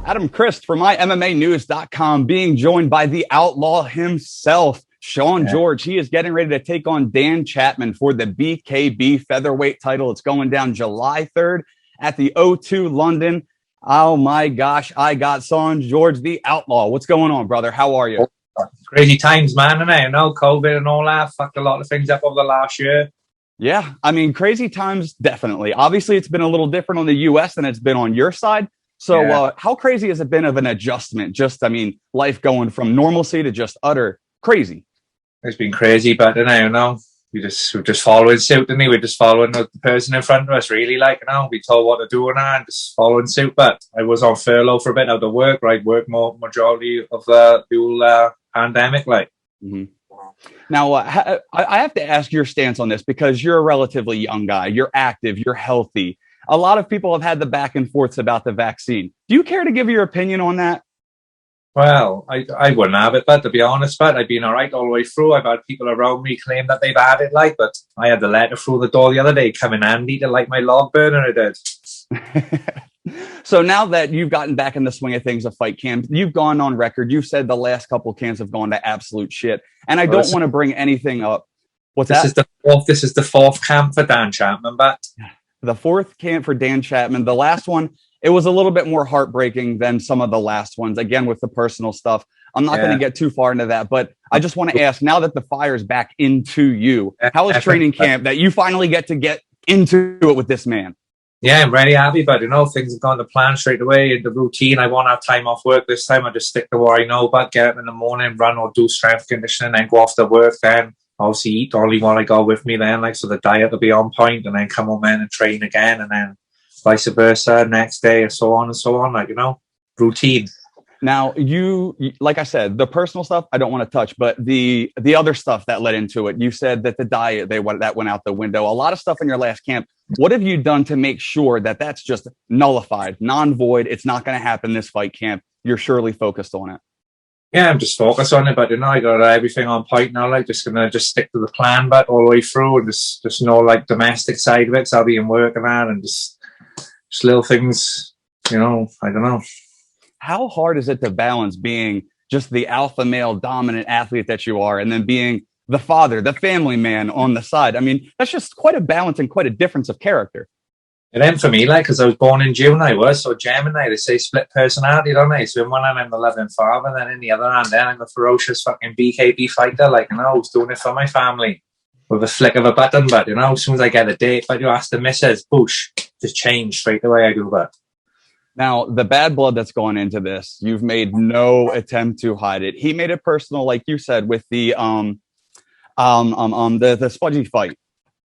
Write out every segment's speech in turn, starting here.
Adam Christ from MyMMANews.com being joined by the Outlaw himself, Sean George. He is getting ready to take on Dan Chapman for the BKB featherweight title. It's going down July 3rd at the O2 London. Oh my gosh, I got Sean George, the Outlaw. What's going on, brother? How are you? Crazy times, man, and I know COVID and all that fucked a lot of things up over the last year. Yeah, I mean, crazy times, definitely. Obviously, it's been a little different on the U.S. than it's been on your side. So how crazy has it been of an adjustment? Just, I mean, life going from normalcy to just utter crazy. It's been crazy, but I don't know. We're just following suit, didn't we? We're just following the person in front of us, really, like, you know, we told what to do and just following suit. But I was on furlough for a bit out of work, right? Work more majority of the whole pandemic, like. Mm-hmm. Now, I have to ask your stance on this because you're a relatively young guy. You're active. You're healthy. A lot of people have had the back and forths about the vaccine. Do you care to give your opinion on that? Well, I wouldn't have it, but to be honest, but I've been all right all the way through. I've had people around me claim that they've had it, like, but I had the letter through the door the other day, come in handy to light my log burner, it did. So now that you've gotten back in the swing of things of fight camp, you've gone on record. You've said the last couple of camps have gone to absolute shit. And I don't want to bring anything up. This is the fourth camp for Dan Chapman, but the fourth camp for Dan Chapman. The last one, it was a little bit more heartbreaking than some of the last ones, again, with the personal stuff. I'm not going to get too far into that, but I just want to ask, now that the fire's back into you, how is training camp that you finally get to get into it with this man? Yeah, I'm really happy, but you know, things have gone to plan straight away in the routine. I won't have time off work this time. I just stick to what I know about, get up in the morning, run or do strength conditioning, then go off to work, then obviously eat only what I got with me then, like, so the diet will be on point, and then come home in and train again, and then vice versa next day, and so on, like, you know, routine. Now, you, like I said, the personal stuff I don't want to touch, but the other stuff that led into it, you said that the diet, that went out the window. A lot of stuff in your last camp. What have you done to make sure that that's just nullified, non-void? It's not going to happen this fight camp. You're surely focused on it. Yeah, I'm just focused on it, but you know, I got everything on point now. Like, just gonna stick to the plan, but all the way through, and just know, like, domestic side of it. So I'll be in work and that, and just little things, you know. I don't know. How hard is it to balance being just the alpha male dominant athlete that you are, and then being the father, the family man on the side? I mean, that's just quite a balance and quite a difference of character. And then for me, like, because I was born in June, I was so Gemini. They say split personality, don't they? So in one hand I'm the loving father, and then in the other hand, then I'm a ferocious fucking BKB fighter. Like, you know, I was doing it for my family with a flick of a button. But you know, as soon as I get a date, but you ask the missus, boosh, just change straight away. I do that. Now, the bad blood that's gone into this, you've made no attempt to hide it. He made it personal, like you said, with the Spudgy fight.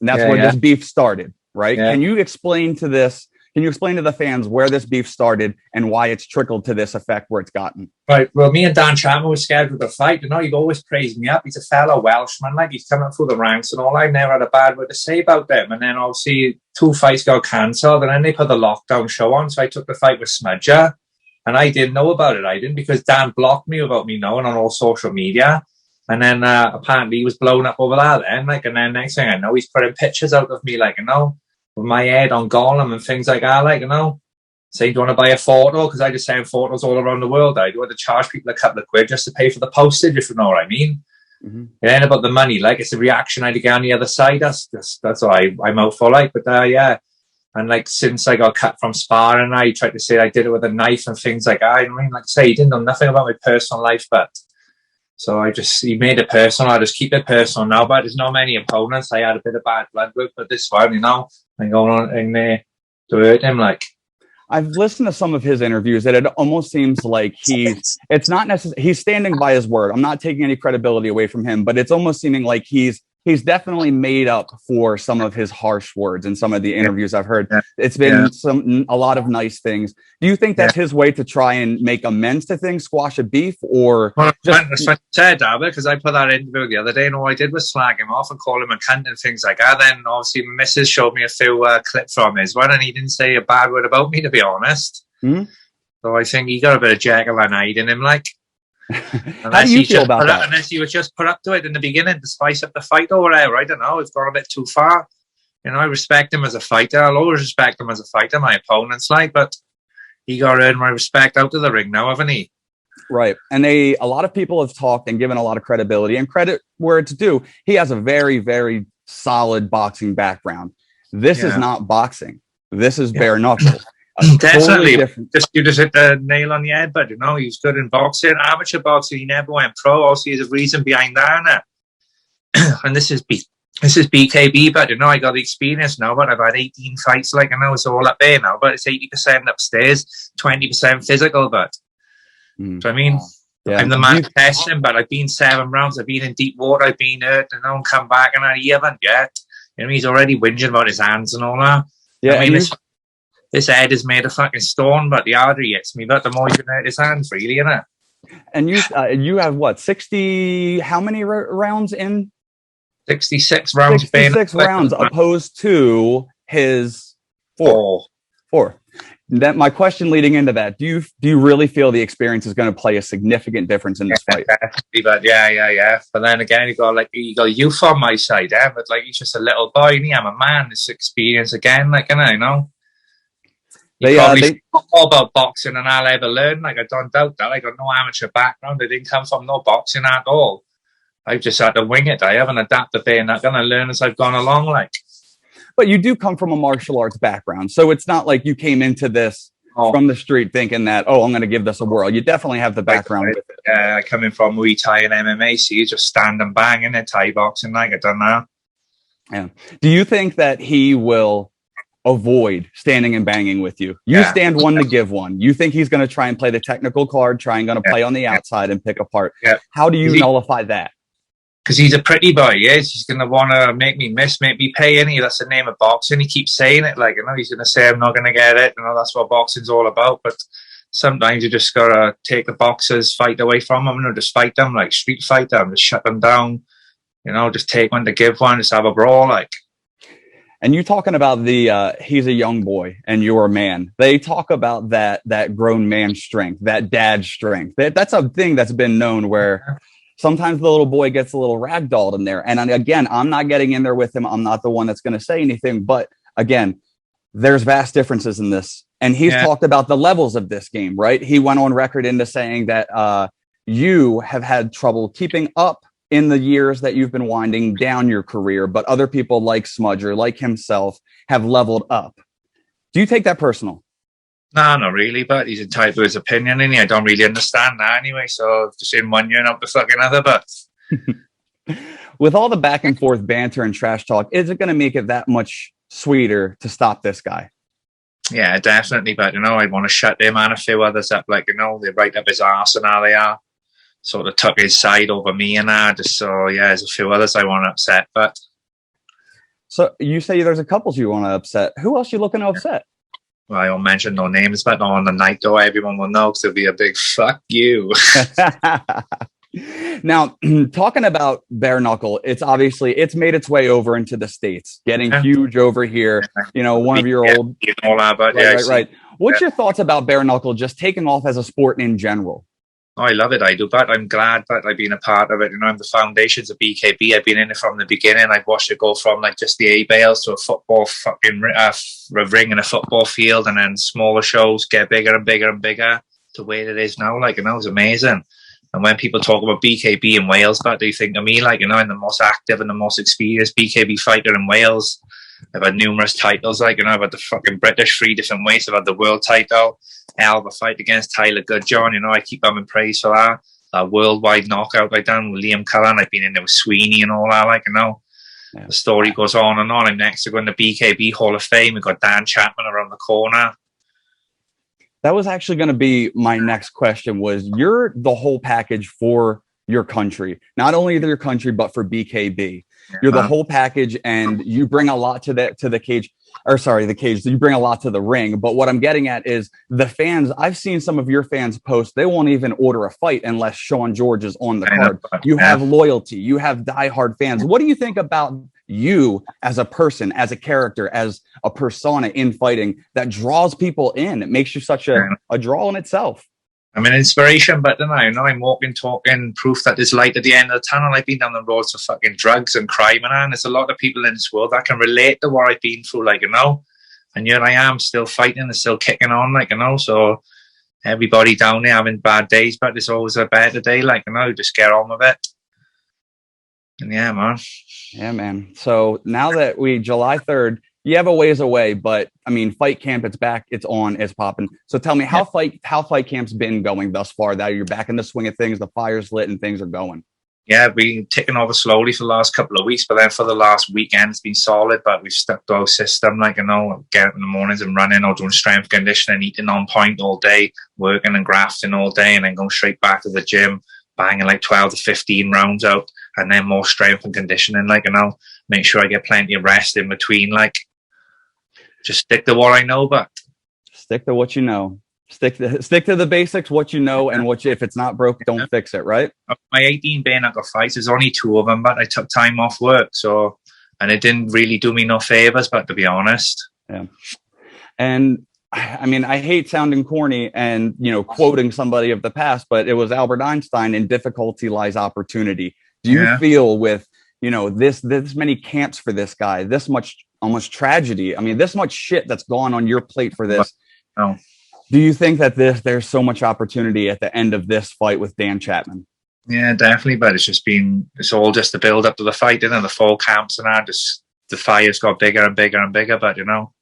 And that's where this beef started, right? Yeah. Can you explain to the fans where this beef started and why it's trickled to this effect where it's gotten? Right. Well, me and Dan Chapman were scheduled to fight. You know, you've always praised me up. He's a fellow Welshman, like, he's coming through the ranks and all. I've never had a bad word to say about them. And then obviously 2 fights got cancelled, and then they put the lockdown show on. So I took the fight with Smudger, and I didn't know about it. I didn't, because Dan blocked me without me knowing on all social media. And then apparently he was blown up over that then, like, and then next thing I know, he's putting pictures out of me, like, you know, with my head on Gollum and things like that, like, you know, saying, do you want to buy a photo? Because I just send photos all around the world. I do want to charge people a couple of quid just to pay for the postage, if you know what I mean. Mm-hmm. It ain't about the money, like, it's the reaction I get on the other side. That's what I'm out for, like. But yeah, and like, since I got cut from sparring, I tried to say I did it with a knife and things like that. I mean, like I say, he didn't know nothing about my personal life, but so he made it personal. I just keep it personal now. But there's not many opponents I had a bit of bad blood with, but this one, you know, I'm going on in there to hurt him, like. I've listened to some of his interviews that it almost seems like he's standing by his word. I'm not taking any credibility away from him, but it's almost seeming like he's definitely made up for some of his harsh words in some of the interviews I've heard. It's been a lot of nice things. Do you think that's his way to try and make amends to things, squash a beef, or just said that, because I put that interview the other day, and all I did was slag him off and call him a cunt and things like that. Then obviously my missus showed me a few clips from his one, and he didn't say a bad word about me, to be honest. Mm-hmm. So I think he got a bit of Jekyll and Hyde in him, like. How do you feel about that? Unless he was just put up to it in the beginning to spice up the fight or whatever. I don't know. It's gone a bit too far. You know, I respect him as a fighter. I'll always respect him as a fighter, my opponents, like. But he got to earn my respect out of the ring now, haven't he? Right. And a lot of people have talked and given a lot of credibility and credit where it's due. He has a very, very solid boxing background. This is not boxing. This is bare knuckle. Definitely. Totally you just hit the nail on the head, but he's good in boxing, amateur boxing. He never went pro. Obviously, there's a reason behind that. And this is BKB, but I got the experience now. But I've had 18 fights, it's all up there now. But it's 80% upstairs, 20% physical. But so I mean, I'm the man testing. But I've been 7 rounds. I've been in deep water. I've been hurt, and I don't come back, and he haven't yet. He's already whinging about his hands and all that. Yeah, I mean, this head is made of fucking stone, but the harder he hits me, but the more you can hurt his hands, really, innit? And you have what, 60? How many rounds in? 66 rounds. 66 rounds opposed to his 4. That my question leading into that. Do you really feel the experience is going to play a significant difference in this fight? But yeah. But then again, you got youth on my side, but he's just a little boy. I'm a man. This experience again, I know. They all about boxing and I'll ever learn. I don't doubt that. I got no amateur background. I didn't come from no boxing at all. I've just had to wing it. I haven't adapted there, and I'm going to learn as I've gone along. But you do come from a martial arts background, so it's not like you came into this from the street thinking that, I'm going to give this a whirl. You definitely have the background with it. Yeah, I come in from Muay Thai and MMA, so you just stand and bang in it, Thai boxing I've done that. Yeah. Do you think that he will avoid standing and banging with you? You stand one to give one. You think he's going to try and play the technical card, going to play on the outside and pick apart. Yeah. How do you nullify that? Because he's a pretty boy, he's going to want to make me miss, make me pay, that's the name of boxing. He keeps saying it, he's going to say, I'm not going to get it, that's what boxing's all about. But sometimes you just got to take the boxer's fight away from him, just fight them, street fight them, just shut them down, just take one to give one, just have a brawl, And you talking about he's a young boy and you're a man. They talk about that grown man strength, that dad strength. That's a thing that's been known where sometimes the little boy gets a little ragdolled in there. And again, I'm not getting in there with him. I'm not the one that's going to say anything. But again, there's vast differences in this. And he's talked about the levels of this game, right? He went on record into saying that you have had trouble keeping up in the years that you've been winding down your career, but other people like Smudger, like himself, have leveled up. Do you take that personal? No, not really, but he's entitled to his opinion, and I don't really understand that anyway, so just in one year, not the fucking other, but... With all the back and forth banter and trash talk, is it going to make it that much sweeter to stop this guy? Yeah, definitely, but, I want to shut him and a few others up, they're right up his arse and how they are. Sort of took his side over me and there's a few others I want to upset, but... So you say there's a couple you want to upset. Who else you looking to upset? Well, I won't mention no names, but on the night, though, everyone will know because it'll be a big fuck you. Now, talking about bare knuckle, it's made its way over into the States, getting huge over here. One of your old... Right. What's your thoughts about bare knuckle just taking off as a sport in general? Oh, I love it. I do, but I'm glad that I've been a part of it. I'm the foundations of BKB. I've been in it from the beginning. I've watched it go from just the A-bales to a football fucking ring in a football field, and then smaller shows get bigger and bigger and bigger to where it is now. It was amazing. And when people talk about BKB in Wales, but they think of me, I'm the most active and the most experienced BKB fighter in Wales. I've had numerous titles, I've had the fucking British 3 different ways. I've had the world title, hell of a fight against Tyler Goodjohn. I keep having praise for that. That worldwide knockout I've done with Liam Cullen. I've been in there with Sweeney and all that, Yeah. The story goes on and on. I'm next to go in the BKB Hall of Fame. We've got Dan Chapman around the corner. That was actually going to be my next question was you're the whole package for your country, not only your country, but for BKB. You're the whole package, and you bring a lot to the cage. You bring a lot to the ring. But what I'm getting at is the fans. I've seen some of your fans post. They won't even order a fight unless Sean George is on the card. You have loyalty. You have diehard fans. What do you think about you as a person, as a character, as a persona in fighting that draws people in? It makes you such a draw in itself. I'm an inspiration, but I'm walking, talking, proof that there's light at the end of the tunnel. I've been down the roads of fucking drugs and crime, and there's a lot of people in this world that can relate to what I've been through, And here I am still fighting and still kicking on, like, you know, so everybody down there having bad days, but there's always a better day, like, you know, just get on with it. And yeah, man. Yeah, man. So now that July 3rd, you have a ways away, but I mean, fight camp, it's back, it's on, it's popping. So tell me, how fight camp's been going thus far? That you're back in the swing of things, the fire's lit, and things are going. Yeah, been ticking over slowly for the last couple of weeks, but then for the last weekend, it's been solid. But we've stuck to our system, like, you know, get up in the mornings and running or doing strength conditioning, eating on point all day, working and grafting all day, and then going straight back to the gym, banging like 12 to 15 rounds out, and then more strength and conditioning, like, you know, make sure I get plenty of rest in between, like, just stick to what I know, but stick to what you know. Stick to the basics, what you know, and if it's not broke, don't fix it, right? My 18 bare knuckle fights, there's only 2 of them, but I took time off work, so, and it didn't really do me no favors, but to be honest. Yeah. And I mean, I hate sounding corny and, you know, quoting somebody of the past, but it was Albert Einstein, in difficulty lies opportunity. Do you feel with, you know, this many camps for this guy, this much almost tragedy, I mean, this much shit that's gone on your plate for this? No. Do you think that there's so much opportunity at the end of this fight with Dan Chapman? Yeah, definitely. But it's all just the build up to the fight, and the fall camps and that. Just the fire's got bigger and bigger and bigger. But, you know,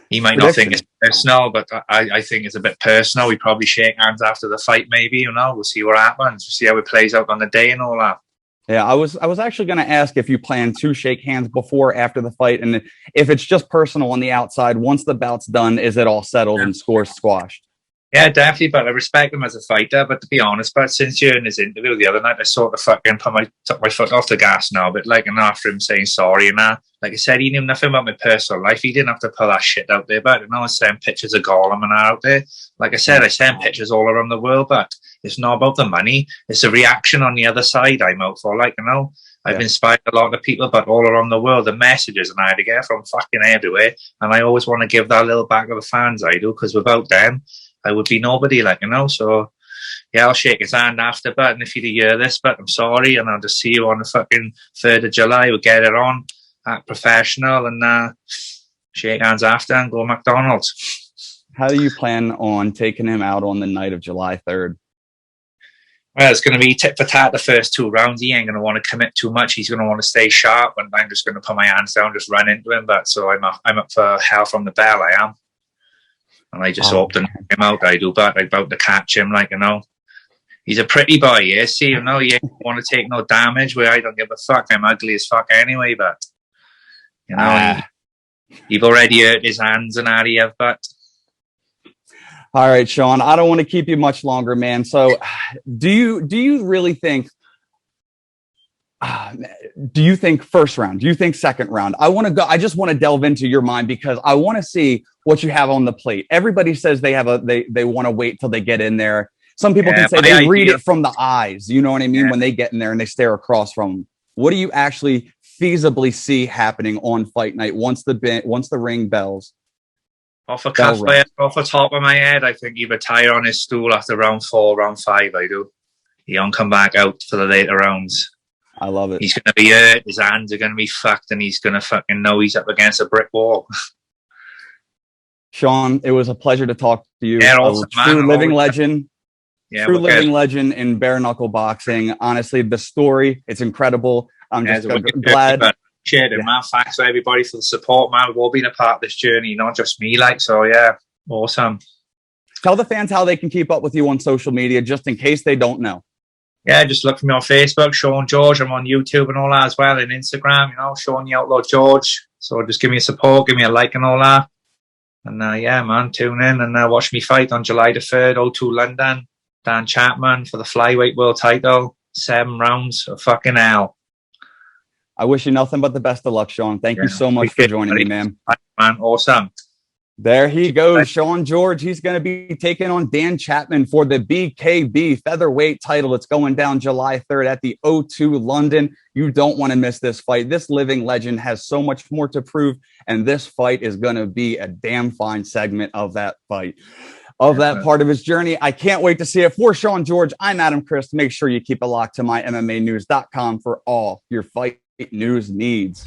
he might not think it's personal, but I think it's a bit personal. We probably shake hands after the fight, maybe. You know, we'll see what happens. We'll see how it plays out on the day and all that. Yeah, I was actually going to ask if you plan to shake hands before, after the fight, and if it's just personal on the outside. Once the bout's done, is it all settled and scores squashed? Yeah, definitely. But I respect him as a fighter. But to be honest, but since during his interview the other night, I sort of fucking took my foot off the gas now. But like, and after him saying sorry and that, like I said, he knew nothing about my personal life. He didn't have to put that shit out there. But, you know, I send pictures of Gollum and that out there. Like I said, I send pictures all around the world, but it's not about the money. It's the reaction on the other side I'm out for. Like, you know, I've inspired a lot of people, but all around the world, the messages and I had to get from fucking everywhere. And I always want to give that little back to the fans, I do, because without them, I would be nobody, like, you know. So, yeah, I'll shake his hand after, but and if you hear this, but I'm sorry, and I'll just see you on the fucking 3rd of July. We'll get it on, act professional, and shake hands after and go McDonald's. How do you plan on taking him out on the night of July 3rd? Well, it's going to be tit for tat the first 2 rounds. He ain't going to want to commit too much. He's going to want to stay sharp, and I'm just going to put my hands down, just run into him. But so I'm up for hell from the bell, I am. And I just hope to knock him out. I do, but I'm about to catch him, like, you know. He's a pretty boy, yeah. See, you know, he ain't want to take no damage, where I don't give a fuck. I'm ugly as fuck anyway, but, you know, he've already hurt his hands and that he have, but. All right, Sean, I don't want to keep you much longer, man. So do you really think, do you think first round? Do you think second round? I just want to delve into your mind, because I want to see what you have on the plate. Everybody says they want to wait till they get in there. Some people can say they read it from the eyes. You know what I mean? When they get in there and they stare across from them. What do you actually feasibly see happening on fight night once the ring bells? Off the top of my head, I think he retire on his stool after round 4, round 5. I do. He don't come back out for the later rounds. I love it. He's going to be hurt. His hands are going to be fucked, and he's going to fucking know he's up against a brick wall. Sean, it was a pleasure to talk to you. Yeah, awesome, true living legend. Yeah, true living legend in bare knuckle boxing. Honestly, the story, it's incredible. I'm just glad. Shared it, man. Thanks to everybody for the support, man. We've all been a part of this journey, not just me. Like, so yeah, awesome. Tell the fans how they can keep up with you on social media, just in case they don't know. Yeah, just look for me on Facebook, Sean George. I'm on YouTube and all that as well, and Instagram, you know, Sean the Outlaw George. So just give me a support, give me a like and all that. And yeah, man, tune in and watch me fight on July the 3rd, O2 London. Dan Chapman for the flyweight world title. 7 rounds of fucking hell. I wish you nothing but the best of luck, Sean. Thank you so much for joining me, man. Man, awesome. There he goes, Sean George. He's going to be taking on Dan Chapman for the BKB featherweight title. It's going down July 3rd at the O2 London. You don't want to miss this fight. This living legend has so much more to prove, and this fight is going to be a damn fine segment of that fight, of that part of his journey. I can't wait to see it. For Sean George, I'm Adam Chris. Make sure you keep it locked to MyMMANews.com for all your fight news needs.